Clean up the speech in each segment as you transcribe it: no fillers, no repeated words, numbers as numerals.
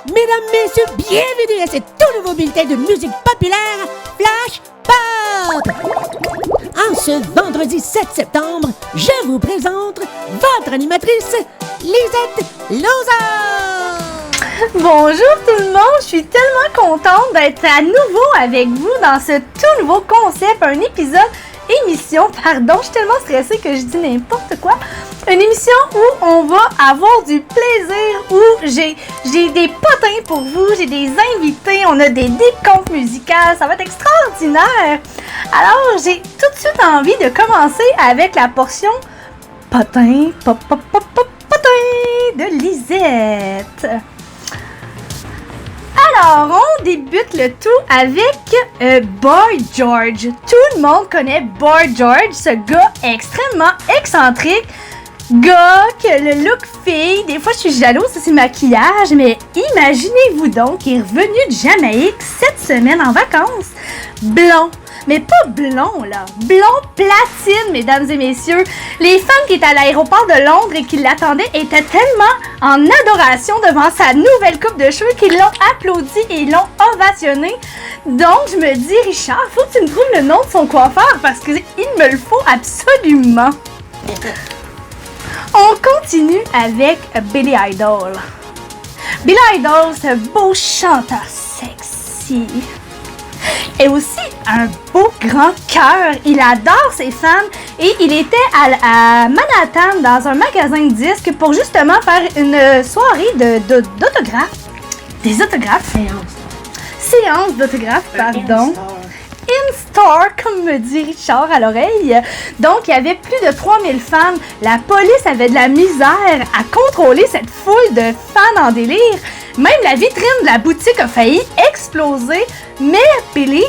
Mesdames, messieurs, bienvenue à ce tout nouveau bulletin de musique populaire, Flash Pop! En ce vendredi 7 septembre, je vous présente votre animatrice, Lisette Lausanne! Bonjour tout le monde, je suis tellement contente d'être à nouveau avec vous dans ce tout nouveau concept, émission, je suis tellement stressée que je dis n'importe quoi. Une émission où on va avoir du plaisir, où j'ai des potins pour vous, j'ai des invités, on a des décomptes musicales, ça va être extraordinaire. Alors, j'ai tout de suite envie de commencer avec la portion potin de Lisette. Alors, on débute le tout avec Boy George. Tout le monde connaît Boy George, ce gars extrêmement excentrique. Gars que le look fille, des fois je suis jalouse de ses maquillages, mais imaginez-vous donc qu'il est revenu de Jamaïque cette semaine en vacances. Blond, mais pas blond là, blond platine, mesdames et messieurs. Les femmes qui étaient à l'aéroport de Londres et qui l'attendaient étaient tellement en adoration devant sa nouvelle coupe de cheveux qu'ils l'ont applaudi et l'ont ovationné. Donc je me dis, Richard, faut que tu me trouves le nom de son coiffeur parce qu'il me le faut absolument. On continue avec Billy Idol. Billy Idol, c'est un beau chanteur sexy. Et aussi un beau grand cœur. Il adore ses fans et il était à Manhattan dans un magasin de disques pour justement faire une soirée d'autographes. Des autographes. Séance d'autographes, pardon. In-store, comme me dit Richard à l'oreille. Donc, il y avait plus de 3000 fans. La police avait de la misère à contrôler cette foule de fans en délire. Même la vitrine de la boutique a failli exploser. Mais Billy,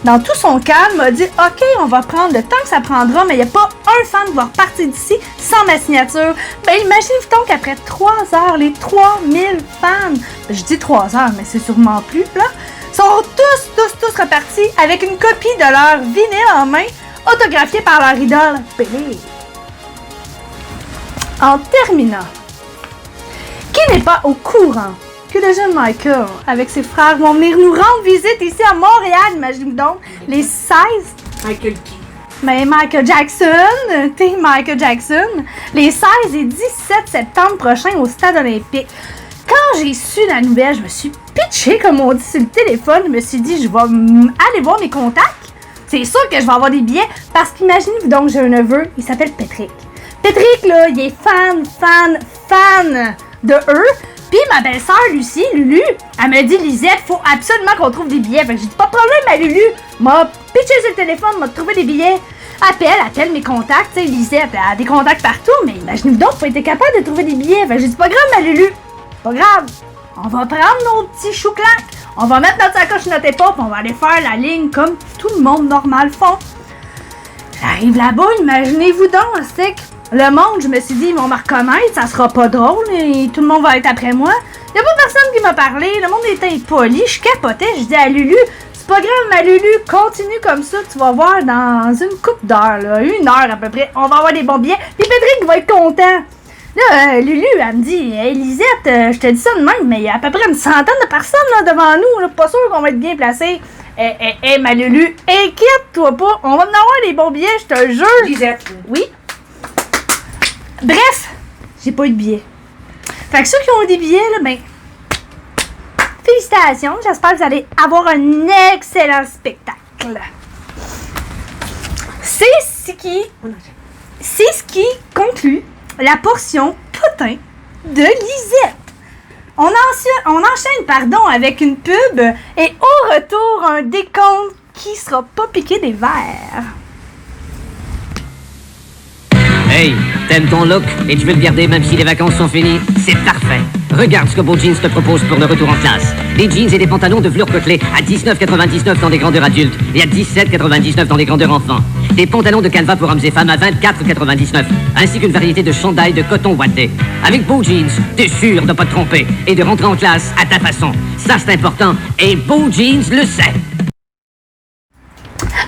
dans tout son calme, m'a dit « Ok, on va prendre le temps que ça prendra, mais il n'y a pas un fan qui va repartir d'ici sans ma signature. » Ben, imaginez-vous donc qu'après 3 heures, les 3000 fans, je dis 3 heures, mais c'est sûrement plus, là, sont tous repartis avec une copie de leur vinyle en main, autographiée par leur idole, Billy. En terminant, qui n'est pas au courant que le jeune Michael, avec ses frères, vont venir nous rendre visite ici à Montréal, imaginez-vous donc, les 16... Michael qui? Mais Michael Jackson, t'es Michael Jackson, les 16 et 17 septembre prochains au Stade olympique. Quand j'ai su la nouvelle, je me suis pitchée, comme on dit sur le téléphone. Je me suis dit, je vais aller voir mes contacts. C'est sûr que je vais avoir des billets. Parce qu'imaginez-vous donc, j'ai un neveu, il s'appelle Patrick. Patrick, là, il est fan de eux. Puis ma belle-sœur, Lucie, Lulu, elle m'a dit, Lisette, faut absolument qu'on trouve des billets. Fait que j'ai dit, pas de problème, ma Lulu. M'a pitché sur le téléphone, m'a trouvé des billets. Appelle mes contacts. Tu sais, Lisette, elle a des contacts partout. Mais imaginez-vous donc, faut être capable de trouver des billets. Fait que j'ai dit, pas grave, ma Lulu. Pas grave, on va prendre nos petits chou-clacs, on va mettre notre sacoche sur notre épaule, puis on va aller faire la ligne comme tout le monde normal font. J'arrive là-bas, imaginez-vous donc, c'est que le monde, je me suis dit, ils vont me reconnaître, ça sera pas drôle, et tout le monde va être après moi. Il y a pas personne qui m'a parlé, le monde était impoli, je capotais, je dis à Lulu, c'est pas grave ma Lulu, continue comme ça, tu vas voir dans une couple d'heures, là, 1 heure à peu près, on va avoir des bons billets, puis Patrick va être content. Là, Lulu, elle me dit, hey, Lisette, je te dis ça de même, mais il y a à peu près une centaine de personnes là, devant nous, là, pas sûr qu'on va être bien placés. Ma Lulu, inquiète-toi pas, on va en avoir des bons billets, je te jure. Lisette. Oui. Bref, j'ai pas eu de billets. Fait que ceux qui ont eu des billets, là, ben, félicitations, j'espère que vous allez avoir un excellent spectacle. C'est ce qui conclut la portion potin de Lisette. On enchaîne avec une pub et au retour, un décompte qui sera pas piqué des verres. Hey, t'aimes ton look et tu veux le garder même si les vacances sont finies? C'est parfait. Regarde ce que Beau Jeans te propose pour le retour en classe. Des jeans et des pantalons de velours côtelé à 19,99 dans des grandeurs adultes et à 17,99 dans des grandeurs enfants. Des pantalons de Calva pour hommes et femmes à 24,99 ainsi qu'une variété de chandail de coton ouaté. Avec Beau Jeans, t'es sûr de pas te tromper et de rentrer en classe à ta façon. Ça, c'est important et Beau Jeans le sait.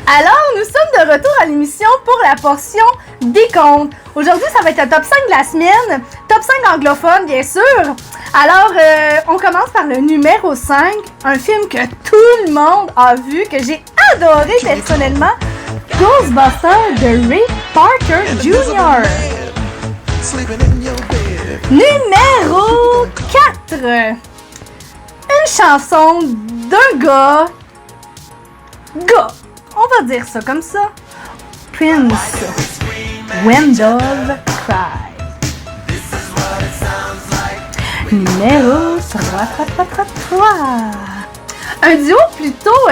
Alors, nous sommes de retour à l'émission pour la portion décompte. Aujourd'hui, ça va être le top 5 de la semaine. Top top 5 anglophone, bien sûr. Alors, on commence par le numéro 5, un film que tout le monde a vu, que j'ai adoré personnellement, Ghostbusters de Ray Parker Jr. Numéro 4, une chanson d'un gars, on va dire ça comme ça, Prince, When Dove Cry. Numéro 3. Un duo plutôt,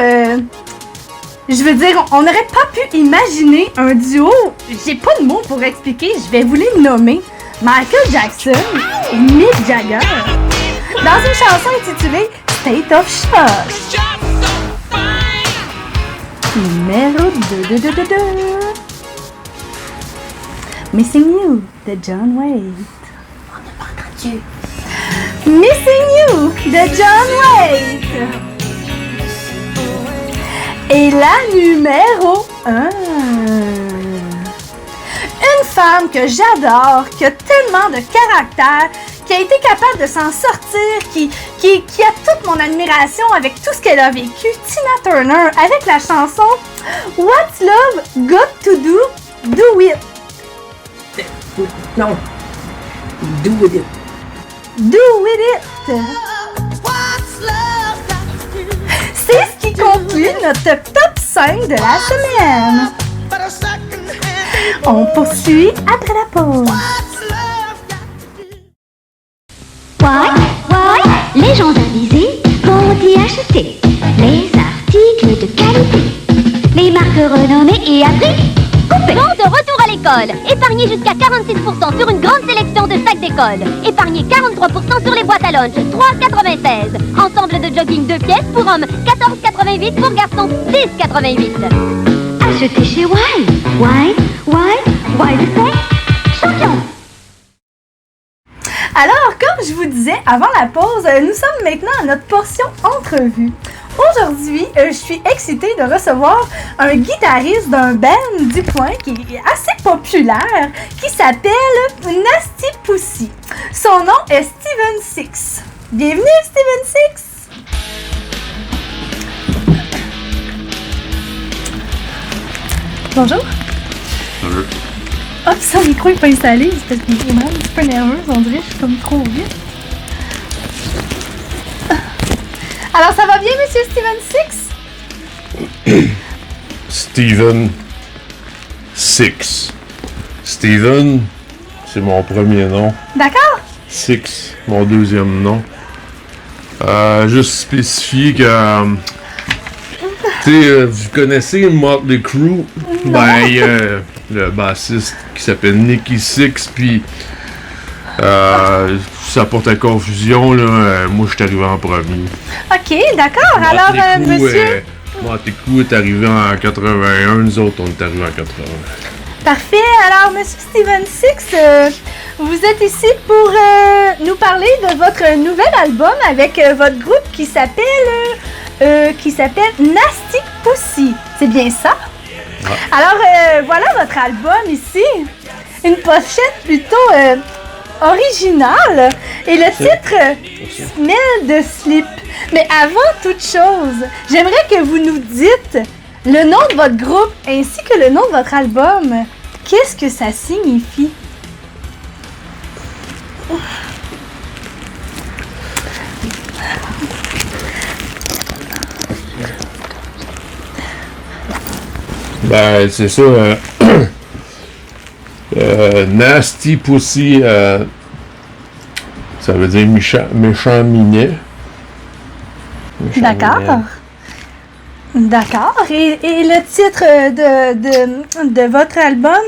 je veux dire, on n'aurait pas pu imaginer un duo, j'ai pas de mots pour expliquer, je vais vous les nommer. Michael Jackson et Mick Jagger dans une chanson intitulée State of Shock. Numéro 2. Missing You de John Waite. On n'a pas entendu. Missing You de John Waite. Et la numéro 1. Une femme que j'adore, qui a tellement de caractère, qui a été capable de s'en sortir, qui a toute mon admiration avec tout ce qu'elle a vécu, Tina Turner, avec la chanson What's Love Got to Do? Do It. Non. Do with it. Do with it. C'est ce qui conclut notre top 5 de la semaine. On poursuit après la pause. Les gens avisés vont y acheter les articles de qualité, les marques renommées et à prix coupé. Vente de retour à l'école. Épargnez jusqu'à 46% sur une grande sélection de sacs d'école. Épargnez 43% sur les boîtes à lunch, 3,96. Ensemble de jogging 2 pièces pour hommes, 14,88 pour garçons, 10,88. Achetez chez Wild. Wild fait champion. Alors, comme je vous disais avant la pause, nous sommes maintenant à notre portion entrevue. Aujourd'hui, je suis excitée de recevoir un guitariste d'un band du coin qui est assez populaire, qui s'appelle Nasty Pussy. Son nom est Steven Six. Bienvenue, Steven Six! Bonjour! Bonjour. Hop, son micro est pas installé, c'est parce qu'il est vraiment un petit peu nerveuse, on dirait que je suis comme trop vite. Alors, ça va bien, monsieur Steven Six? Steven Six. Steven, c'est mon premier nom. D'accord? Six, mon deuxième nom. Juste spécifier que... tu sais, vous connaissez Motley Crue? Ben, il y a le bassiste qui s'appelle Nicky Six, puis... ça porte à confusion, là. Moi, je suis arrivé en premier. Ok, d'accord. Alors, monsieur... Motley Crue est arrivé en 81, nous autres, on est arrivé en 80. Parfait. Alors, monsieur Steven Six, vous êtes ici pour nous parler de votre nouvel album avec votre groupe qui s'appelle Nasty Pussy. C'est bien ça? Ouais. Alors, voilà votre album ici. Une pochette plutôt originale. Et le titre Smell the Slip. Mais avant toute chose, j'aimerais que vous nous dites le nom de votre groupe ainsi que le nom de votre album. Qu'est-ce que ça signifie? Ben, c'est ça. Nasty Pussy, ça veut dire méchant minet. D'accord. D'accord. Et le titre de votre album,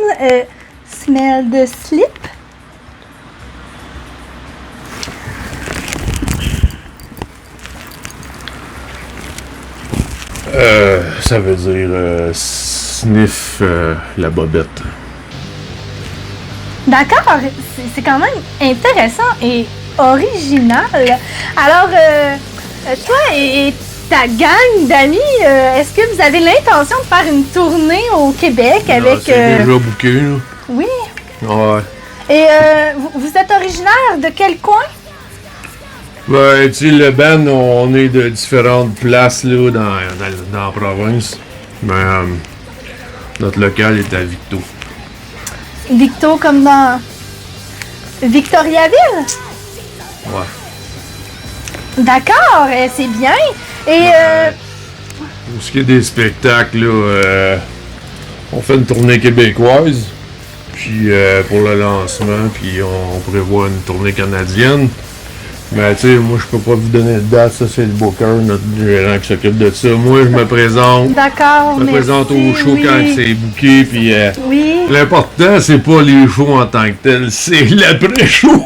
Smell the Slip? Ça veut dire sniff la bobette. D'accord. C'est quand même intéressant et original. Alors, toi et ta gang d'amis, est-ce que vous avez l'intention de faire une tournée au Québec avec... C'est déjà booké, là. Oui. Ouais. Et vous êtes originaire de quel coin? Ben, tu sais, le band, on est de différentes places, là, dans la province. Mais notre local est à Victo. Victo, comme dans Victoriaville? Ouais. D'accord, c'est bien. Et Pour ce qui est des spectacles, là, on fait une tournée québécoise. Puis pour le lancement, puis on prévoit une tournée canadienne. Mais tu sais, moi je peux pas vous donner de date, ça c'est le booker, notre gérant qui s'occupe de ça. Moi je me présente. d'accord, Je me présente au show oui. quand c'est booké, puis Oui. l'important c'est pas les shows en tant que tel, c'est l'après-show.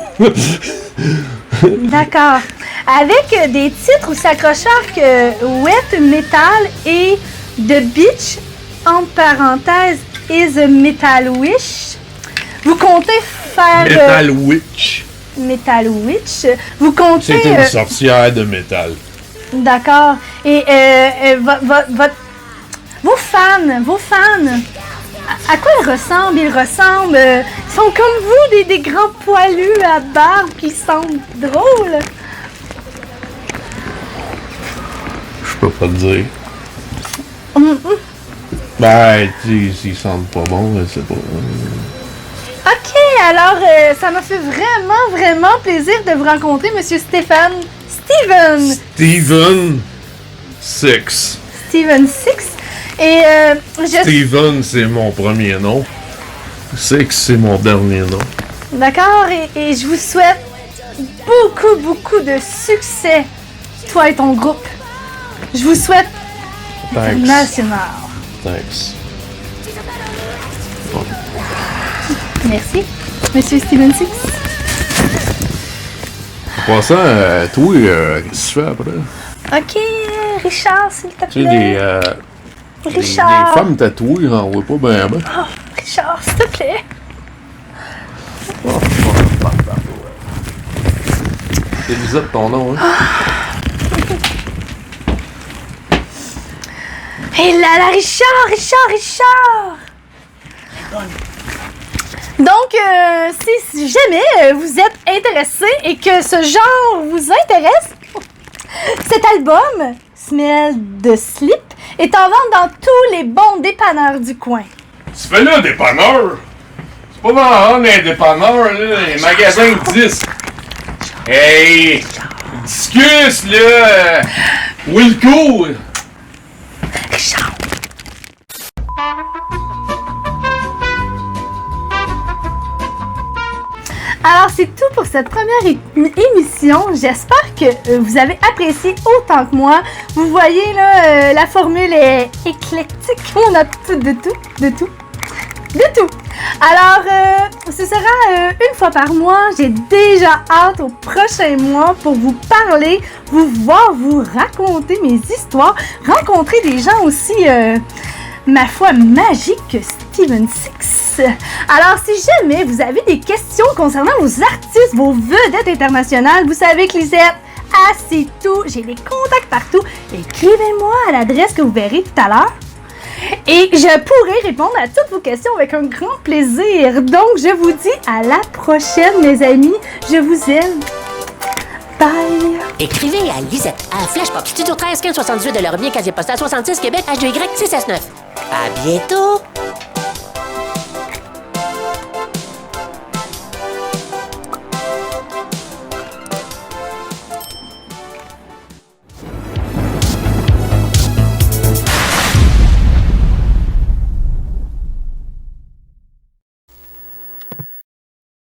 D'accord. Avec des titres aussi accrocheurs que Wet Metal et The Beach, entre parenthèses, is a Metal Wish. Vous comptez faire... Metal Witch. Metal Witch. Vous comptez... C'est une sorcière de métal. D'accord. Et vos fans, à quoi ils ressemblent? Ils sont comme vous, des grands poilus à barbe qui sentent drôles. Je peux pas te dire. Mm-mm. Ben, tu sais, s'ils sentent pas bon, je sais pas. Ok, alors ça m'a fait vraiment plaisir de vous rencontrer, Monsieur Steven Six. Steven Six. Et Steven, c'est mon premier nom. Six, c'est mon dernier nom. D'accord, et je vous souhaite beaucoup de succès, toi et ton groupe. Je vous souhaite international. Thanks. Merci, Monsieur Steven Six. En passant, toi, qu'est-ce que tu fais après? Ok, Richard, s'il te Tu sais, plaît. les Richard. femmes tatouées, j'en vois pas ben. Oh, Richard, s'il te plaît. C'est Lisa de ton nom, hein? Et là, Richard! Donc, si jamais vous êtes intéressé et que ce genre vous intéresse, cet album, Smell the Slip, est en vente dans tous les bons dépanneurs du coin. Tu fais là, dépanneur? C'est pas vraiment des dépanneurs, là, les magasins de disques. Hey! Discus, là! Wilco! Richard! Alors, c'est tout pour cette première émission. J'espère que vous avez apprécié autant que moi. Vous voyez, là, la formule est éclectique. On a tout de tout. Alors, ce sera une fois par mois. J'ai déjà hâte au prochain mois pour vous parler, vous voir, vous raconter mes histoires, rencontrer des gens aussi, ma foi, magiques que Steven Six. Alors, si jamais vous avez des questions concernant vos artistes, vos vedettes internationales, vous savez que Lisette, c'est tout. J'ai des contacts partout. Écrivez-moi à l'adresse que vous verrez tout à l'heure. Et je pourrai répondre à toutes vos questions avec un grand plaisir. Donc, je vous dis à la prochaine, mes amis. Je vous aime. Bye. Écrivez à Lisette à Flashpop Studio 13 1578 de leur bien casier postal 66 Québec HDY 6S9. À bientôt!